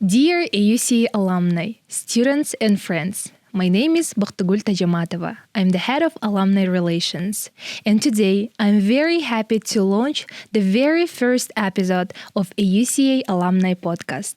Dear AUCA alumni, students and friends, my name is Bakhtigul Tajamatova. I'm the head of alumni relations. And today, I'm very happy to launch the very first episode of AUCA Alumni Podcast.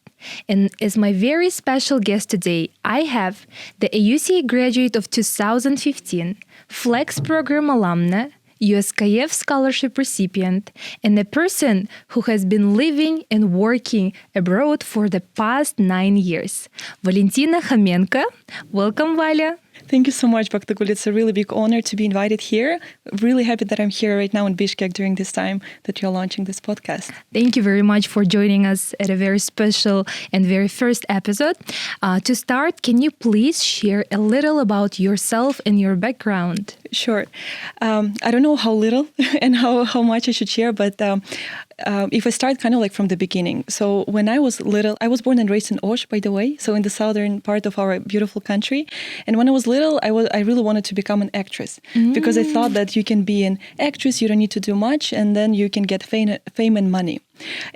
And as my very special guest today, I have the AUCA graduate of 2015, Flex Program alumna, U.S CAEF scholarship recipient, and a person who has been living and working abroad for the past 9 years. Valentina Khomenko. Welcome, Valia. Thank you so much, Bakhtigul. It's a really big honor to be invited here. Really happy that I'm here right now in Bishkek during this time that you're launching this podcast. Thank you very much for joining us at a very special and very first episode. To start, can you please share a little about yourself and your background? Sure. I don't know how little and how much I should share, but if I start kind of like from the beginning. So when I was little, I was born and raised in Osh, by the way, so in the southern part of our beautiful country. And when I was little, I really wanted to become an actress because I thought that you can be an actress, you don't need to do much, and then you can get fame and money.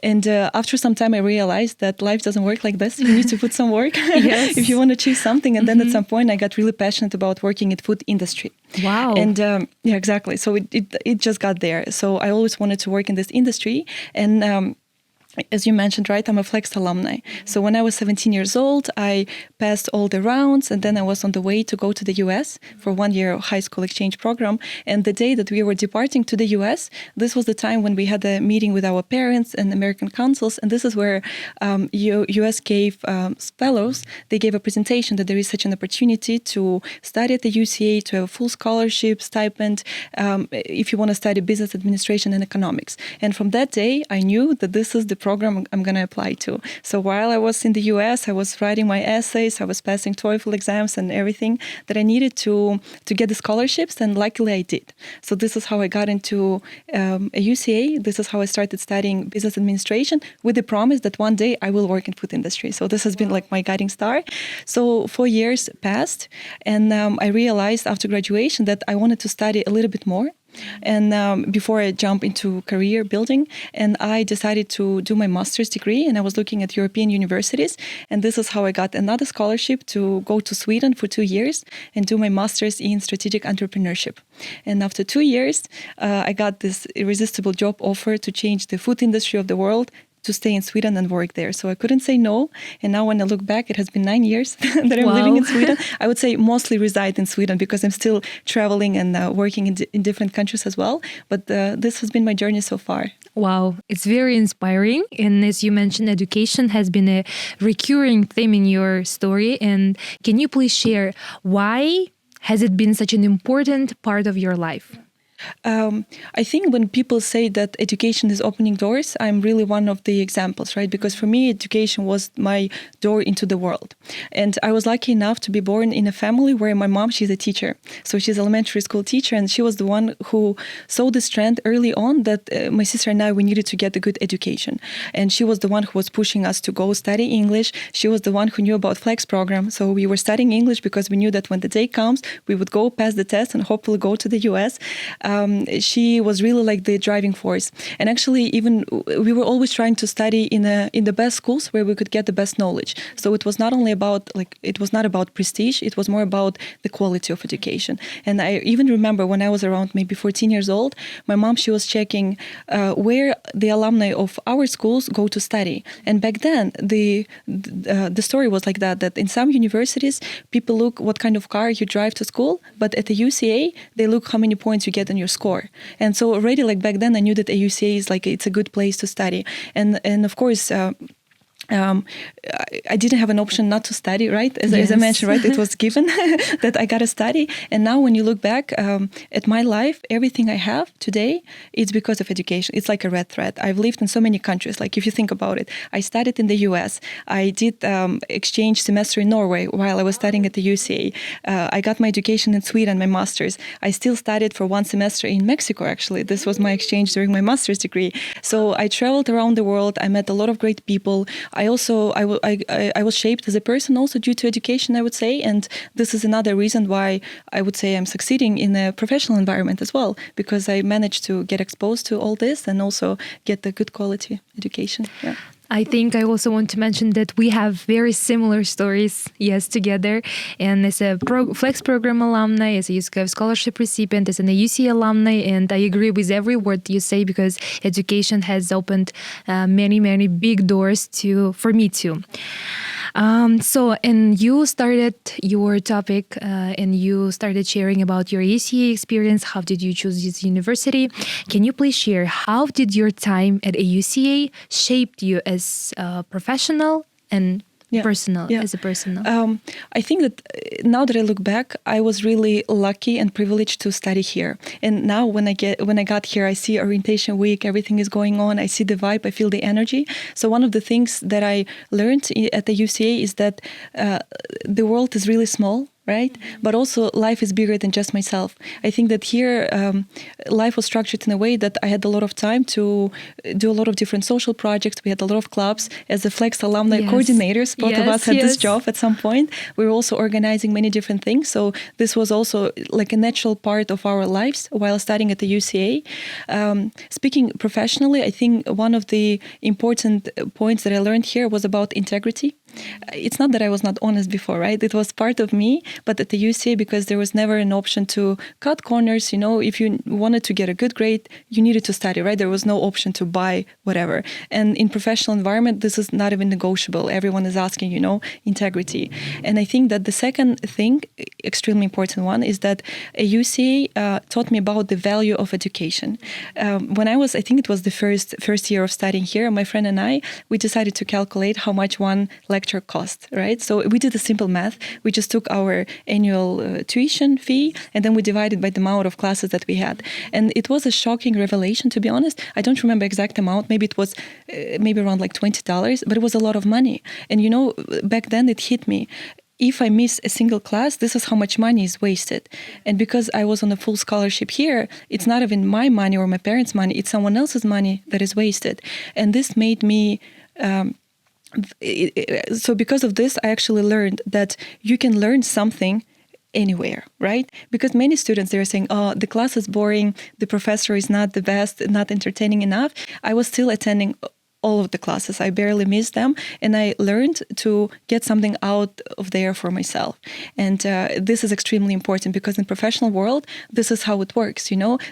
And after some time, I realized that life doesn't work like this. You need to put some work if you want to achieve something. And then at some point, I got really passionate about working in food industry. Wow. And yeah, exactly. So it just got there. So I always wanted to work in this industry. And as you mentioned, right, I'm a Flex alumni. So when I was 17 years old, I passed all the rounds, and then I was on the way to go to the U.S. for 1 year high school exchange program. And the day that we were departing to the U.S., this was the time when we had a meeting with our parents and American consuls. And this is where U.S CAEF fellows, they gave a presentation that there is such an opportunity to study at the UCA, to have a full scholarship, stipend, if you want to study business administration and economics. And from that day, I knew that this is the program I'm going to apply to. So while I was in the US, I was writing my essays, I was passing TOEFL exams and everything that I needed to get the scholarships, and luckily I did. So this is how I got into AUCA. This is how I started studying business administration with the promise that one day I will work in food industry. So this has been like my guiding star. So 4 years passed, and I realized after graduation that I wanted to study a little bit more. And before I jump into career building, and I decided to do my master's degree, and I was looking at European universities, and this is how I got another scholarship to go to Sweden for 2 years and do my master's in strategic entrepreneurship. And after 2 years, I got this irresistible job offer to change the food industry of the world, to stay in Sweden and work there. So I couldn't say no. And now when I look back, it has been 9 years that I'm living in Sweden. I would say mostly reside in Sweden because I'm still traveling and working in different countries as well. But this has been my journey so far. Wow, it's very inspiring. And as you mentioned, education has been a recurring theme in your story. And can you please share why has it been such an important part of your life? I think when people say that education is opening doors, I'm really one of the examples, right? Because for me, education was my door into the world. And I was lucky enough to be born in a family where my mom, she's a teacher. So she's an elementary school teacher, and she was the one who saw this trend early on that my sister and I, we needed to get a good education. And she was the one who was pushing us to go study English. She was the one who knew about Flex program. So we were studying English because we knew that when the day comes, we would go pass the test and hopefully go to the US. She was really like the driving force. And actually, even we were always trying to study in the best schools where we could get the best knowledge. So it was not only about it was not about prestige, it was more about the quality of education. And I even remember when I was around maybe 14 years old, my mom, she was checking where the alumni of our schools go to study. And back then, the story was like that in some universities, people look what kind of car you drive to school, but at the UCA, they look how many points you get on your score. And so already like back then I knew that AUCA is like it's a good place to study. And of course I didn't have an option not to study, right? As I mentioned, right, it was given that I got to study. And now when you look back at my life, everything I have today, it's because of education. It's like a red thread. I've lived in so many countries. Like if you think about it, I studied in the US. I did exchange semester in Norway while I was studying at the UCA. I got my education in Sweden, my master's. I still studied for 1 semester in Mexico, actually. This was my exchange during my master's degree. So I traveled around the world. I met a lot of great people. I was shaped as a person also due to education, I would say. And this is another reason why I would say I'm succeeding in a professional environment as well, because I managed to get exposed to all this and also get the good quality education. Yeah. I think I also want to mention that we have very similar stories, yes, together. And as a Flex Program alumni, as a U.S CAEF scholarship recipient, as an AUCA alumni, and I agree with every word you say because education has opened many, many big doors for me too. And you started your topic and you started sharing about your AUCA experience. How did you choose this university? Can you please share how did your time at AUCA shaped you as a professional and as a personal? I think that now that I look back, I was really lucky and privileged to study here. And now when I got here, I see orientation week, everything is going on. I see the vibe, I feel the energy. So one of the things that I learned at the UCA is that the world is really small. Right? But also life is bigger than just myself. I think that here life was structured in a way that I had a lot of time to do a lot of different social projects. We had a lot of clubs. As a Flex alumni coordinators, both of us had this job at some point. We were also organizing many different things. So this was also like a natural part of our lives while studying at the UCA. Speaking professionally, I think one of the important points that I learned here was about integrity. It's not that I was not honest before, right? It was part of me, but at the UCA, because there was never an option to cut corners, if you wanted to get a good grade, you needed to study, right? There was no option to buy whatever. And in professional environment, this is not even negotiable. Everyone is asking, integrity. And I think that the second thing, extremely important one, is that a UCA taught me about the value of education. When I think it was the first year of studying here, my friend and I, we decided to calculate how much one lecture cost, right? So we did a simple math. We just took our annual tuition fee and then we divided by the amount of classes that we had. And it was a shocking revelation, to be honest. I don't remember exact amount. Maybe it was around like $20, but it was a lot of money. And back then it hit me. If I miss a single class, this is how much money is wasted. And because I was on a full scholarship here, it's not even my money or my parents' money, it's someone else's money that is wasted. And this made me... So because of this, I actually learned that you can learn something anywhere, right? Because many students, they're saying, oh, the class is boring, the professor is not the best, not entertaining enough. I was still attending all of the classes. I barely missed them. And I learned to get something out of there for myself. And this is extremely important because in professional world, this is how it works.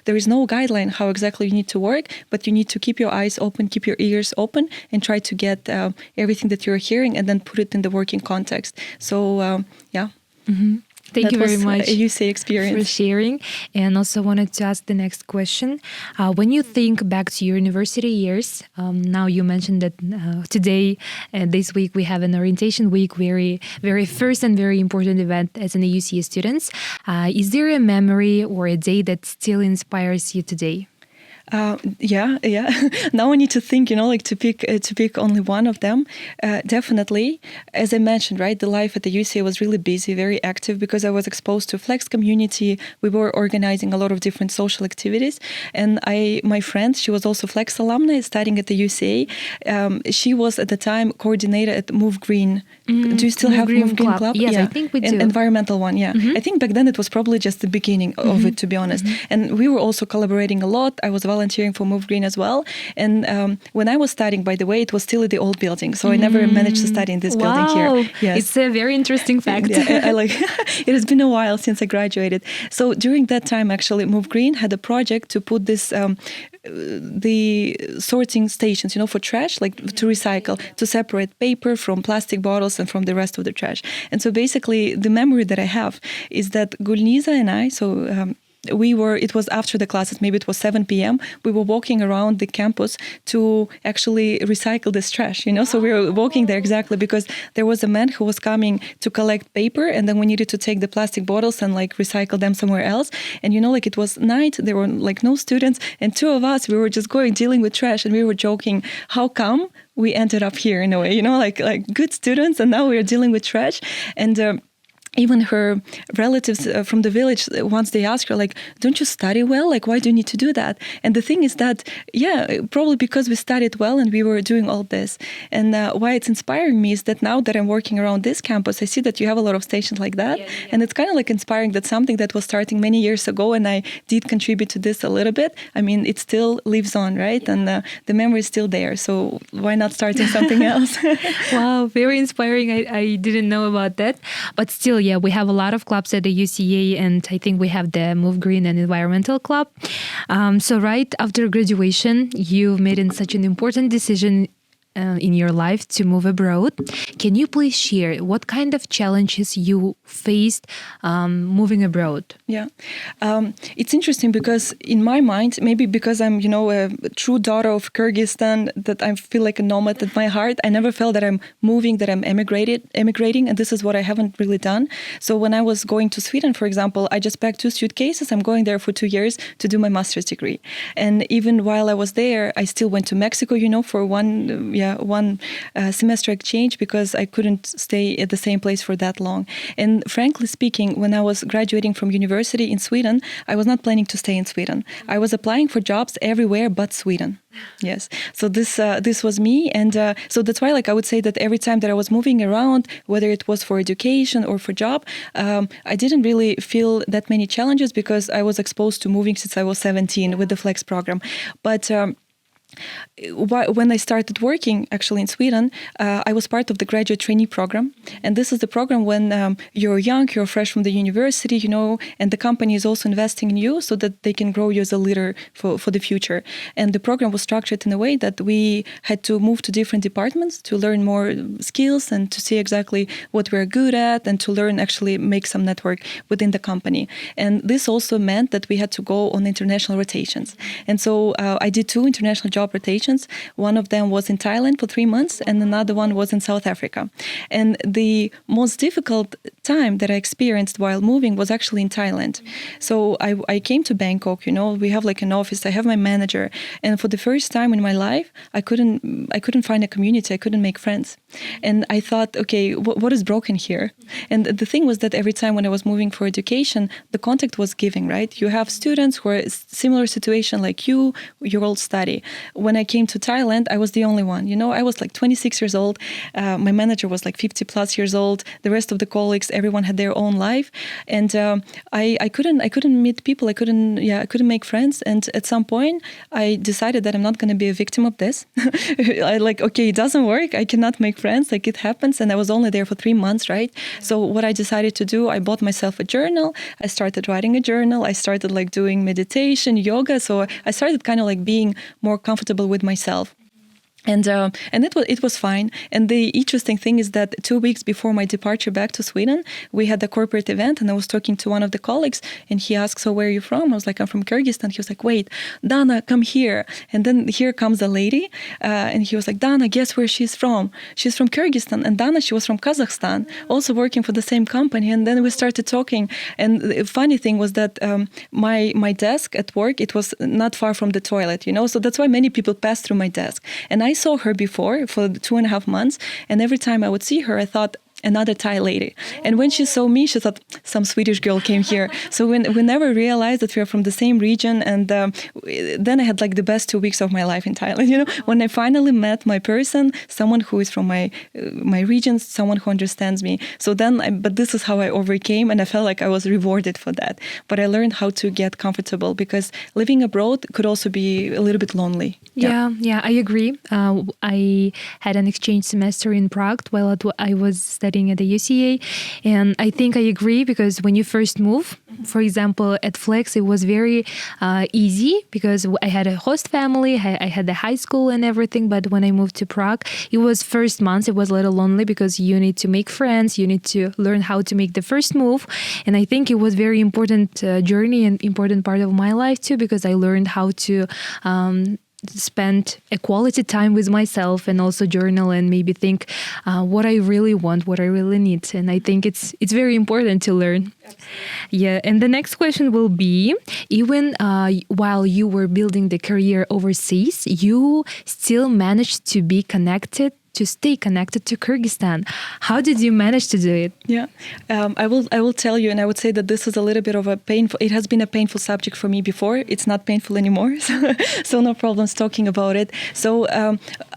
There is no guideline how exactly you need to work, but you need to keep your eyes open, keep your ears open, and try to get everything that you're hearing and then put it in the working context. So, yeah. Mm-hmm. Thank you very much a UCA experience for sharing. And also wanted to ask the next question. When you think back to your university years, now you mentioned that today, this week, we have an orientation week, very, very first and very important event as an AUCA students. Is there a memory or a day that still inspires you today? Yeah. Now I need to think, to pick only one of them. Definitely, as I mentioned, right, the life at the UCA was really busy, very active because I was exposed to Flex community. We were organizing a lot of different social activities. And my friend, she was also Flex alumni studying at the UCA. She was at the time coordinator at Move Green. Do you still have Move Green Club? Yes, I think we do. Environmental one, yeah. Mm-hmm. I think back then it was probably just the beginning of it, to be honest. Mm-hmm. And we were also collaborating a lot. I was volunteering for Move Green as well. And when I was studying, by the way, it was still in the old building. So I never managed to study in this building here. Yes. It's a very interesting fact. I it has been a while since I graduated. So during that time, actually, Move Green had a project to put this the sorting stations, for trash, like to recycle, to separate paper from plastic bottles and from the rest of the trash. And so basically the memory that I have is that Gulniza and I, it was after the classes, maybe it was 7 p.m. We were walking around the campus to actually recycle this trash, So we were walking there exactly because there was a man who was coming to collect paper and then we needed to take the plastic bottles and recycle them somewhere else. And it was night, there were no students and two of us, we were just dealing with trash and we were joking, how come we ended up here in a way, like good students and now we are dealing with trash. And even her relatives from the village, once they ask her, like, don't you study well? Like, why do you need to do that? And the thing is that, probably because we studied well and we were doing all this. And why it's inspiring me is that now that I'm working around this campus, I see that you have a lot of stations like that. Yeah. And it's kind of like inspiring that something that was starting many years ago, and I did contribute to this a little bit. I mean, it still lives on, right? Yeah. And the memory is still there. So why not starting something else? Wow, very inspiring. I didn't know about that. But still, yeah, we have a lot of clubs at the UCA, and I think we have the Move Green and Environmental Club. So right after graduation, you made such an important decision in your life to move abroad. Can you please share what kind of challenges you faced moving abroad? Yeah, it's interesting because in my mind, maybe because I'm, a true daughter of Kyrgyzstan, that I feel like a nomad at my heart. I never felt that I'm moving, that I'm emigrating, and this is what I haven't really done. So when I was going to Sweden, for example, I just packed 2 suitcases. I'm going there for 2 years to do my master's degree. And even while I was there, I still went to Mexico, for one semester exchange, because I couldn't stay at the same place for that long. And frankly speaking, when I was graduating from university in Sweden, I was not planning to stay in Sweden. I was applying for jobs everywhere but Sweden. Yes. So this was me. And so that's why, I would say that every time that I was moving around, whether it was for education or for job, I didn't really feel that many challenges because I was exposed to moving since I was 17 with the Flex program. But when I started working actually in Sweden, I was part of the graduate trainee program. And this is the program when you're young, you're fresh from the university, and the company is also investing in you so that they can grow you as a leader for the future. And the program was structured in a way that we had to move to different departments to learn more skills and to see exactly what we're good at and to learn, actually make some network within the company. And this also meant that we had to go on international rotations. And so I did 2 international job rotations. One of them was in Thailand for 3 months and another one was in South Africa. And the most difficult time that I experienced while moving was actually in Thailand. So I came to Bangkok, we have an office, I have my manager. And for the first time in my life, I couldn't find a community, I couldn't make friends. And I thought, okay, what is broken here? And the thing was that every time when I was moving for education, the contact was giving, right? You have students who are in similar situation like you all study. When I came to Thailand, I was the only one. I was 26 years old. My manager was 50 plus years old. The rest of the colleagues, everyone had their own life. And I couldn't meet people. I couldn't make friends. And at some point, I decided that I'm not going to be a victim of this. Okay, it doesn't work. I cannot make friends. It happens. And I was only there for 3 months, right? So what I decided to do, I bought myself a journal. I started writing a journal. I started doing meditation, yoga. So I started kind of being more comfortable with myself. And it was fine. And the interesting thing is that 2 weeks before my departure back to Sweden, we had a corporate event, and I was talking to one of the colleagues, and he asked, "So where are you from?" I was like, "I'm from Kyrgyzstan." He was like, "Wait, Dana, come here." And then here comes a lady, and he was like, "Dana, guess where she's from? She's from Kyrgyzstan." And Dana, she was from Kazakhstan, also working for the same company. And then we started talking. And the funny thing was that my desk at work, it was not far from the toilet, So that's why many people pass through my desk. And I saw her before for 2.5 months, and every time I would see her, I thought, another Thai lady. And when she saw me, she thought, some Swedish girl came here. So we never realized that we are from the same region. And then I had the best 2 weeks of my life in Thailand. When I finally met my person, someone who is from my region, someone who understands me. So then, but this is how I overcame, and I felt like I was rewarded for that. But I learned how to get comfortable, because living abroad could also be a little bit lonely. Yeah, I agree. I had an exchange semester in Prague while I was studying at the UCA, and I think I agree, because when you first move, for example, at Flex, it was very easy because I had a host family, I had the high school and everything. But when I moved to Prague, it was first months, it was a little lonely because you need to make friends, you need to learn how to make the first move. And I think it was very important journey and important part of my life too, because I learned how to spend a quality time with myself and also journal and maybe think what I really want, what I really need. And I think it's very important to learn. Absolutely. Yeah. And the next question will be, even while you were building the career overseas, you still managed to be connected to stay connected to Kyrgyzstan. How did you manage to do it? Yeah, I will tell you, and I would say that this is a little bit of a painful. It has been a painful subject for me before. It's not painful anymore, so no problems talking about it. So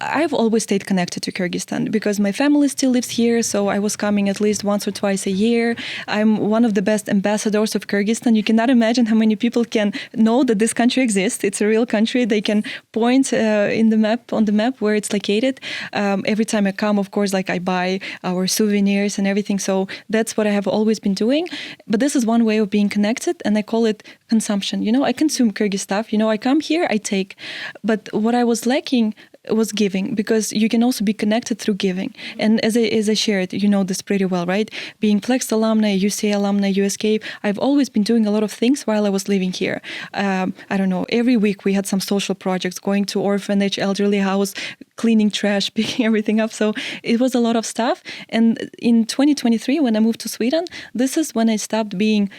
I've always stayed connected to Kyrgyzstan because my family still lives here. So I was coming at least once or twice a year. I'm one of the best ambassadors of Kyrgyzstan. You cannot imagine how many people can know that this country exists. It's a real country. They can point on the map where it's located. Every time I come, of course, like I buy our souvenirs and everything. So that's what I have always been doing. But this is one way of being connected, and I call it consumption. I consume Kyrgyz stuff. I come here, I take. But what I was lacking was giving, because you can also be connected through giving. And as I shared, you know this pretty well, right? Being Flex alumni, UCA alumni, U.S CAEF, I've always been doing a lot of things while I was living here. I don't know, every week we had some social projects, going to orphanage, elderly house, cleaning trash, picking everything up. So it was a lot of stuff. And in 2023, when I moved to Sweden, this is when I stopped being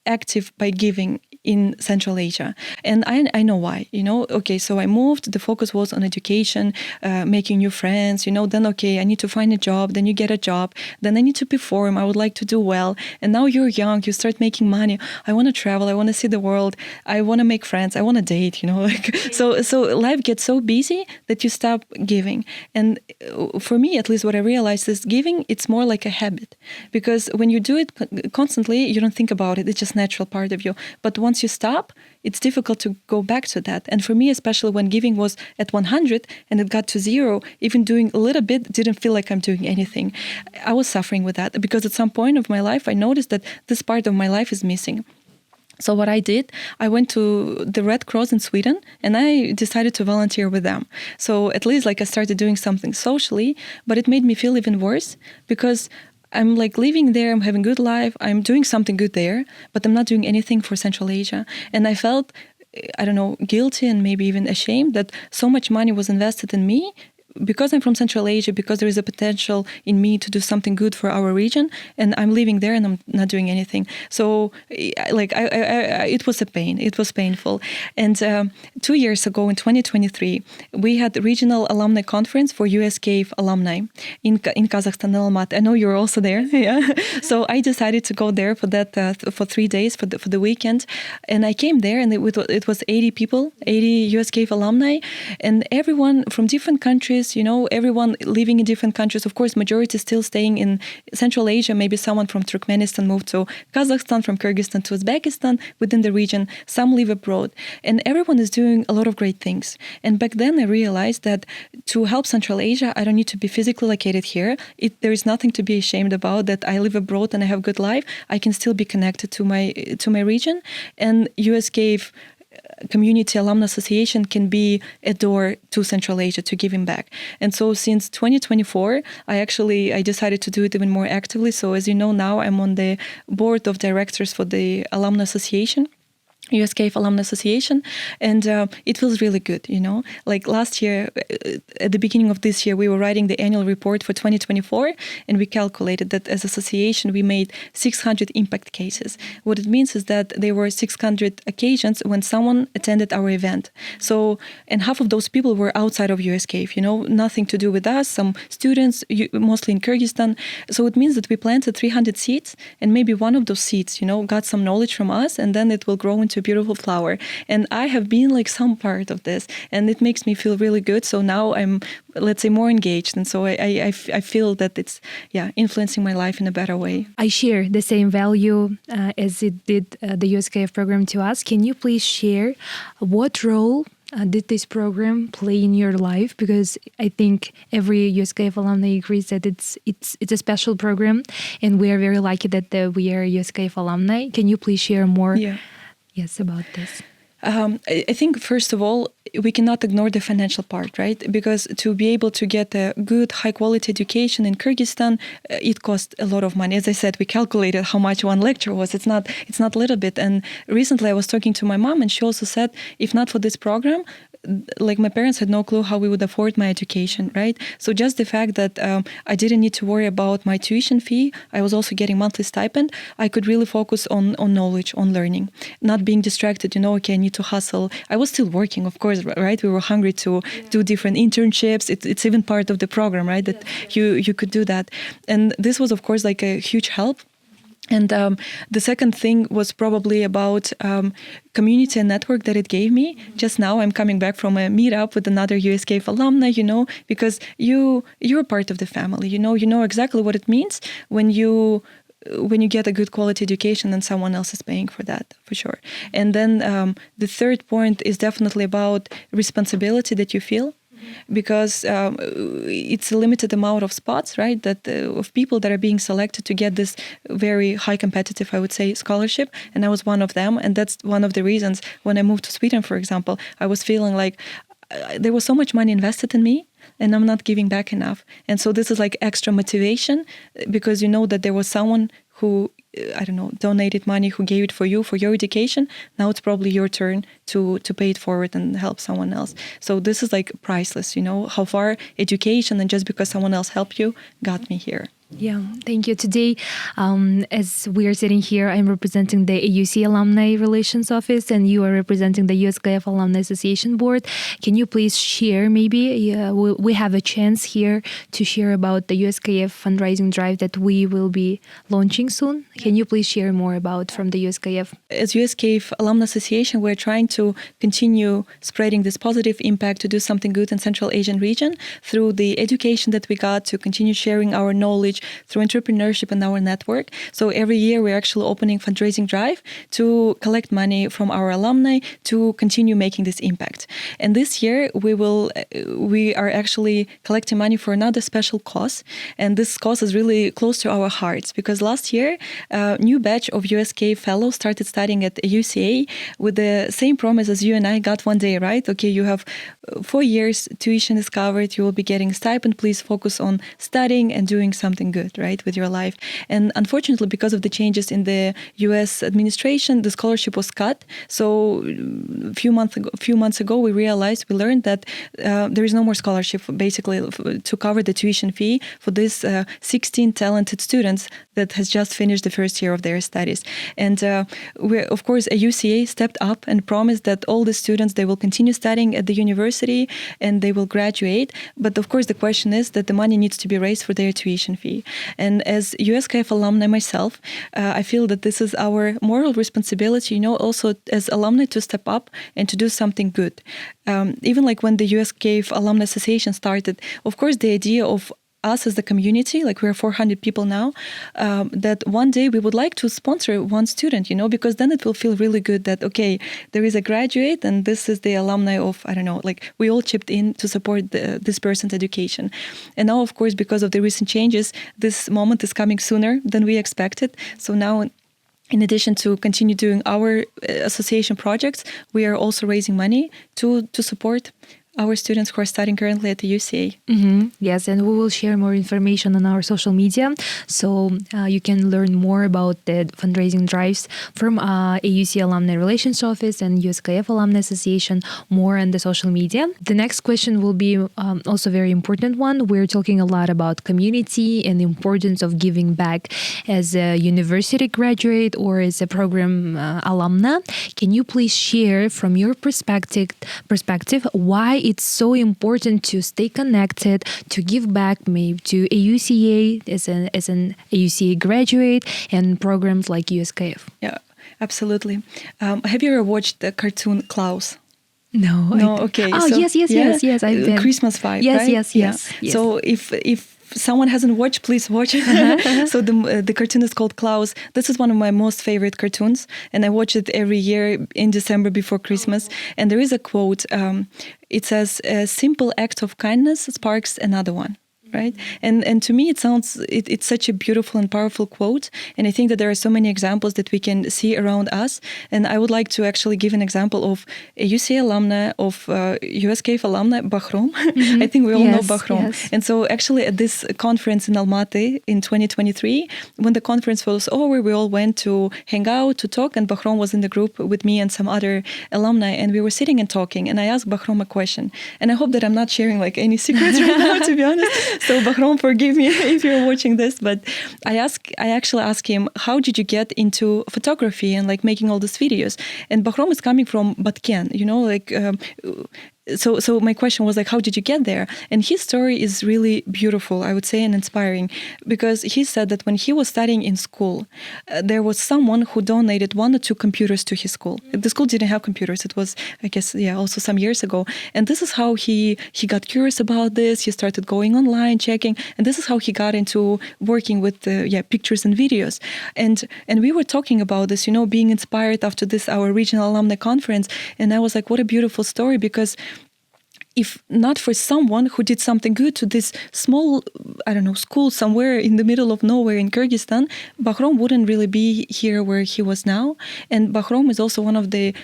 active by giving in Central Asia. And I know why, okay, so I moved, the focus was on education, making new friends, then okay, I need to find a job, then you get a job, then I need to perform, I would like to do well. And now you're young, you start making money, I want to travel, I want to see the world, I want to make friends, I want to date, so life gets so busy that you stop giving. And for me, at least what I realized is giving, it's more like a habit, because when you do it constantly, you don't think about it, it's just natural part of you. But once you stop, it's difficult to go back to that. And for me, especially when giving was at 100 and it got to 0, even doing a little bit didn't feel like I'm doing anything. I was suffering with that because at some point of my life, I noticed that this part of my life is missing. So what I did, I went to the Red Cross in Sweden and I decided to volunteer with them. So at least I started doing something socially, but it made me feel even worse because I'm living there, I'm having a good life, I'm doing something good there, but I'm not doing anything for Central Asia. And I felt, guilty and maybe even ashamed that so much money was invested in me because I'm from Central Asia, because there is a potential in me to do something good for our region, and I'm living there and I'm not doing anything. So it was a pain. It was painful. And 2 years ago in 2023, we had the regional alumni conference for U.S CAEF alumni in Kazakhstan, in Almaty. I know you're also there. Yeah. So I decided to go there for that for 3 days for the weekend, and I came there, and it was 80 people, 80 U.S CAEF alumni, and everyone from different countries. Everyone living in different countries. Of course, majority still staying in Central Asia. Maybe someone from Turkmenistan moved to Kazakhstan, from Kyrgyzstan to Uzbekistan within the region. Some live abroad. And everyone is doing a lot of great things. And back then I realized that to help Central Asia, I don't need to be physically located here. There is nothing to be ashamed about that I live abroad and I have a good life. I can still be connected to my region. And U.S CAEF Community Alumni Association can be a door to Central Asia, to giving back. And so since 2024, I decided to do it even more actively. So as you know, now I'm on the board of directors for the Alumni Association. U.S CAEF Alumni Association, and it feels really good, Last year, at the beginning of this year, we were writing the annual report for 2024, and we calculated that as association, we made 600 impact cases. What it means is that there were 600 occasions when someone attended our event. So, and half of those people were outside of U.S CAEF, nothing to do with us, some students, mostly in Kyrgyzstan. So it means that we planted 300 seeds, and maybe one of those seeds, got some knowledge from us, and then it will grow into a beautiful flower. And I have been some part of this, and it makes me feel really good. So now I'm, let's say, more engaged, and so I feel that it's influencing my life in a better way. I share the same value as it did the U.S CAEF program to us. Can you please share what role did this program play in your life? Because I think every U.S CAEF alumni agrees that it's a special program, and we are very lucky that we are U.S CAEF alumni. Can you please share more? Yes, about this. I think, first of all, we cannot ignore the financial part, right? Because to be able to get a good, high-quality education in Kyrgyzstan, it costs a lot of money. As I said, we calculated how much one lecture was. It's not little bit. And recently I was talking to my mom, and she also said, if not for this program, like my parents had no clue how we would afford my education, right? So just the fact that I didn't need to worry about my tuition fee, I was also getting monthly stipend, I could really focus on knowledge, on learning, not being distracted, okay, I need to hustle. I was still working, of course, right? We were hungry to do different internships. It's even part of the program, right? That you could do that. And this was, of course, like a huge help. And the second thing was probably about community and network that it gave me. Just now I'm coming back from a meetup with another U.S CAEF alumna, because you're part of the family. You know exactly what it means when you get a good quality education and someone else is paying for that, for sure. And then the third point is definitely about responsibility that you feel. Because it's a limited amount of spots, right, that of people that are being selected to get this very high competitive, I would say, scholarship. And I was one of them. And that's one of the reasons when I moved to Sweden, for example, I was feeling like there was so much money invested in me and I'm not giving back enough. And so this is like extra motivation because you know that there was someone who, donated money, who gave it for you, for your education. Now it's probably your turn to pay it forward and help someone else. So this is like priceless, how far education and just because someone else helped you got me here. Yeah, thank you. Today, as we are sitting here, I'm representing the AUCA Alumni Relations Office and you are representing the U.S CAEF Alumni Association Board. Can you please share, maybe, we have a chance here to share about the U.S CAEF fundraising drive that we will be launching soon. Can you please share more about from the U.S CAEF? As U.S CAEF Alumni Association, we're trying to continue spreading this positive impact to do something good in Central Asian region through the education that we got, to continue sharing our knowledge through entrepreneurship and our network. So every year we're actually opening fundraising drive to collect money from our alumni to continue making this impact. And this year we are actually collecting money for another special cause. And this cause is really close to our hearts because last year a new batch of U.S CAEF fellows started studying at AUCA with the same promise as you and I got one day, right? Okay, you have 4 years, tuition is covered, you will be getting a stipend, please focus on studying and doing something good, right, with your life. And unfortunately, because of the changes in the U.S. administration, the scholarship was cut. So a few months ago, we learned that there is no more scholarship basically to cover the tuition fee for these 16 talented students that has just finished the first year of their studies. And of course, AUCA stepped up and promised that all the students, they will continue studying at the university and they will graduate. But of course, the question is that the money needs to be raised for their tuition fee. And as U.S CAEF alumni myself, I feel that this is our moral responsibility, also as alumni to step up and to do something good. Even like when the U.S CAEF Alumni Association started, of course, the idea of us as the community, like we're 400 people now, that one day we would like to sponsor one student, because then it will feel really good that, okay, there is a graduate and this is the alumni of, we all chipped in to support this person's education. And now, of course, because of the recent changes, this moment is coming sooner than we expected. So now, in addition to continue doing our association projects, we are also raising money to support our students who are studying currently at the UCA. Mm-hmm. Yes, and we will share more information on our social media, so you can learn more about the fundraising drives from AUCA Alumni Relations Office and U.S CAEF Alumni Association more on the social media. The next question will be also a very important one. We're talking a lot about community and the importance of giving back as a university graduate or as a program alumna. Can you please share from your perspective why it's so important to stay connected, to give back maybe to AUCA as an AUCA graduate and programs like U.S CAEF? Yeah, absolutely. Have you ever watched the cartoon Klaus? No. Okay. Oh, so, yes. I've been. Christmas vibe, right? Yes. So if someone hasn't watched, please watch it. So the cartoon is called Klaus. This is one of my most favorite cartoons, and I watch it every year in December before Christmas. And there is a quote. It says, "A simple act of kindness sparks another one." right? And to me, it's such a beautiful and powerful quote. And I think that there are so many examples that we can see around us. And I would like to actually give an example of a UCA alumna, of U.S CAEF alumna, Bahrom. I think we all know Bahrom. Yes. And so actually at this conference in Almaty in 2023, when the conference was over, we all went to hang out, to talk, and Bahrom was in the group with me and some other alumni, and we were sitting and talking, and I asked Bahrom a question. And I hope that I'm not sharing like any secrets right now, to be honest. So Bahrom, forgive me if you're watching this, but I actually asked him, how did you get into photography and like making all these videos? And Bahrom is coming from Batken, So my question was like, how did you get there? And his story is really beautiful, I would say, and inspiring, because he said that when he was studying in school, there was someone who donated 1 or 2 computers to his school. The school didn't have computers. It was, I guess, also some years ago. And this is how he got curious about this. He started going online, checking, and this is how he got into working with pictures and videos. And we were talking about this, being inspired after this, our regional alumni conference. And I was like, what a beautiful story, because if not for someone who did something good to this small, school somewhere in the middle of nowhere in Kyrgyzstan, Bahrom wouldn't really be here where he was now. And Bahrom is also one of the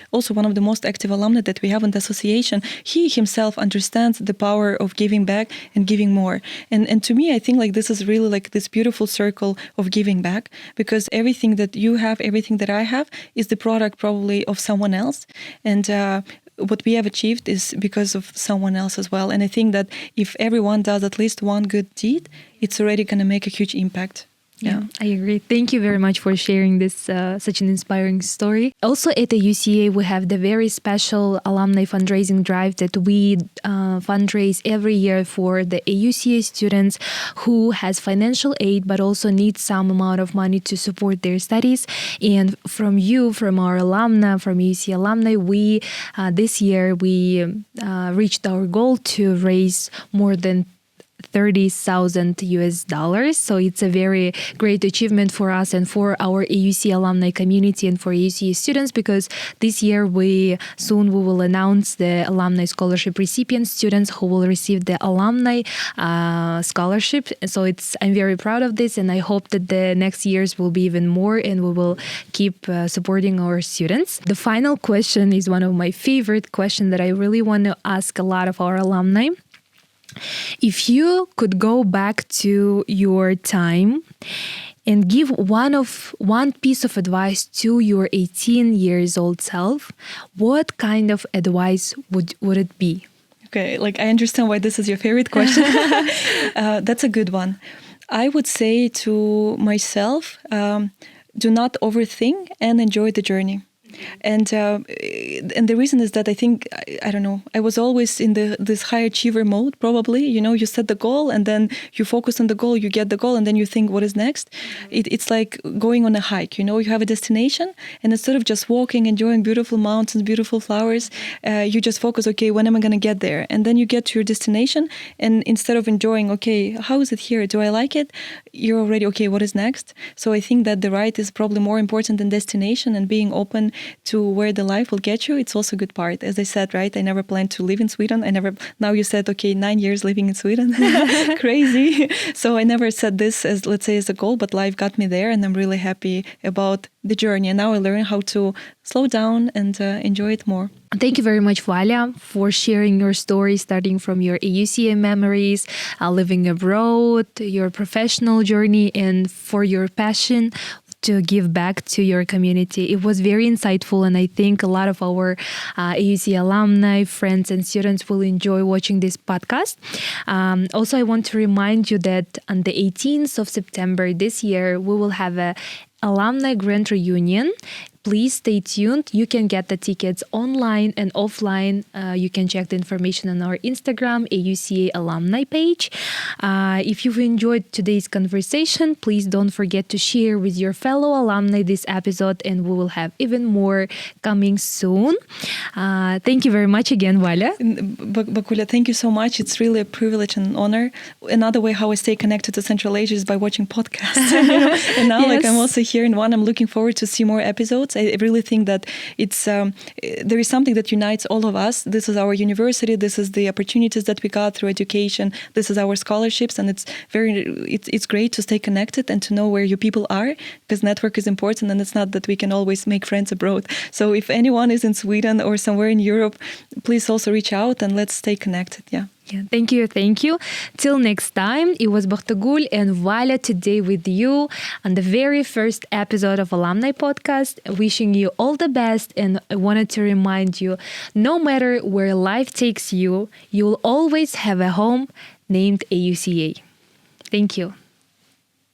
most active alumni that we have in the association. He himself understands the power of giving back and giving more. And to me, I think like this is really like this beautiful circle of giving back, because everything that you have, everything that I have is the product probably of someone else. And what we have achieved is because of someone else as well. And I think that if everyone does at least one good deed, it's already going to make a huge impact. Yeah, I agree. Thank you very much for sharing this such an inspiring story. Also at the UCA, we have the very special alumni fundraising drive that we fundraise every year for the AUCA students who has financial aid but also need some amount of money to support their studies. And from our alumna, from UCA alumni, we this year we reached our goal to raise more than $30,000. So it's a very great achievement for us and for our AUC alumni community and for AUC students, because this year we will announce the alumni scholarship recipient students who will receive the alumni scholarship. So I'm very proud of this, and I hope that the next years will be even more, and we will keep supporting our students. The final question is one of my favorite questions that I really want to ask a lot of our alumni. If you could go back to your time and give one piece of advice to your 18 years old self, what kind of advice would it be? Okay, I understand why this is your favorite question. That's a good one. I would say to myself, do not overthink and enjoy the journey. And the reason is that I think, I don't know, I was always in this high achiever mode, probably. You set the goal and then you focus on the goal, you get the goal, and then you think, what is next? It's like going on a hike, you have a destination, and instead of just walking, enjoying beautiful mountains, beautiful flowers, you just focus, okay, when am I going to get there? And then you get to your destination, and instead of enjoying, okay, how is it here? Do I like it? You're already, okay, what is next? So I think that the ride is probably more important than destination, and being open to where the life will get you. It's also a good part. As I said, right, I never planned to live in Sweden. Now you said, okay, 9 years living in Sweden. Crazy. So I never set this as, let's say, as a goal, but life got me there, and I'm really happy about the journey. And now I learn how to slow down and enjoy it more. Thank you very much, Valia, for sharing your story, starting from your AUCA memories, living abroad, your professional journey, and for your passion to give back to your community. It was very insightful, and I think a lot of our AUC alumni, friends, and students will enjoy watching this podcast. Also, I want to remind you that on the 18th of September this year, we will have a alumni grand reunion. Please stay tuned. You can get the tickets online and offline. You can check the information on our Instagram, AUCA Alumni page. If you've enjoyed today's conversation, please don't forget to share with your fellow alumni this episode, and we will have even more coming soon. Thank you very much again, Valia. Bakulia, thank you so much. It's really a privilege and an honor. Another way how I stay connected to Central Asia is by watching podcasts. And now I'm also here in one. I'm looking forward to see more episodes. I really think that it's there is something that unites all of us. This is our university. This is the opportunities that we got through education. This is our scholarships, and it's great to stay connected and to know where you people are, because network is important, and it's not that we can always make friends abroad. So if anyone is in Sweden or somewhere in Europe, please also reach out and let's stay connected. Yeah. Yeah, thank you. Till next time, it was Bahtagul and Valia today with you on the very first episode of Alumni Podcast. Wishing you all the best, and I wanted to remind you, no matter where life takes you, you'll always have a home named AUCA. Thank you.